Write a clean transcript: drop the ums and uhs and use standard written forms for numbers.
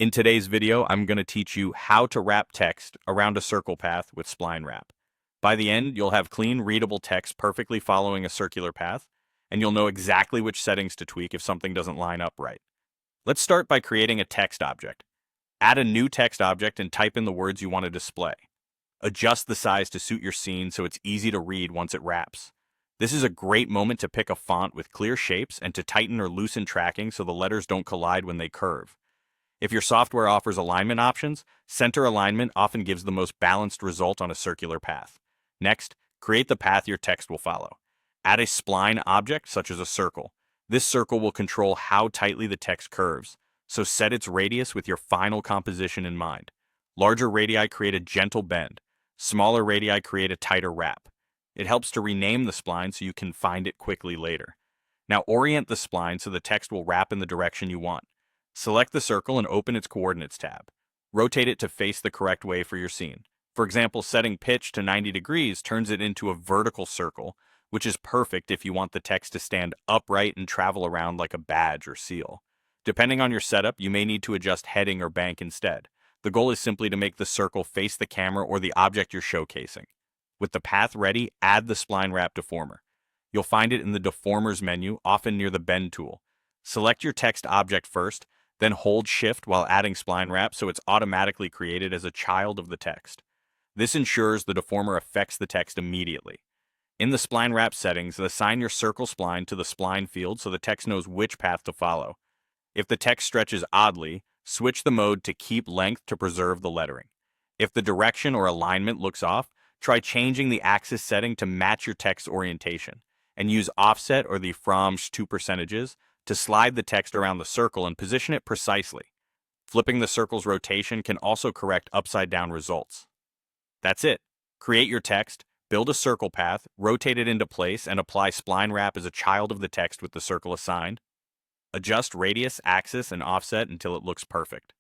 In today's video, I'm going to teach you how to wrap text around a circle path with spline wrap. By the end, you'll have clean, readable text perfectly following a circular path, and you'll know exactly which settings to tweak if something doesn't line up right. Let's start by creating a text object. Add a new text object and type in the words you want to display. Adjust the size to suit your scene so it's easy to read once it wraps. This is a great moment to pick a font with clear shapes and to tighten or loosen tracking so the letters don't collide when they curve. If your software offers alignment options, center alignment often gives the most balanced result on a circular path. Next, create the path your text will follow. Add a spline object, such as a circle. This circle will control how tightly the text curves, so set its radius with your final composition in mind. Larger radii create a gentle bend. Smaller radii create a tighter wrap. It helps to rename the spline so you can find it quickly later. Now orient the spline so the text will wrap in the direction you want. Select the circle and open its coordinates tab. Rotate it to face the correct way for your scene. For example, setting pitch to 90 degrees turns it into a vertical circle, which is perfect if you want the text to stand upright and travel around like a badge or seal. Depending on your setup, you may need to adjust heading or bank instead. The goal is simply to make the circle face the camera or the object you're showcasing. With the path ready, add the spline wrap deformer. You'll find it in the deformers menu, often near the bend tool. Select your text object first, then hold Shift while adding spline wrap so it's automatically created as a child of the text. This ensures the deformer affects the text immediately. In the spline wrap settings, assign your circle spline to the spline field so the text knows which path to follow. If the text stretches oddly, switch the mode to keep length to preserve the lettering. If the direction or alignment looks off, try changing the axis setting to match your text orientation, and use offset or the From's 2% to slide the text around the circle and position it precisely. Flipping the circle's rotation can also correct upside-down results. That's it. Create your text, build a circle path, rotate it into place, and apply spline wrap as a child of the text with the circle assigned. Adjust radius, axis, and offset until it looks perfect.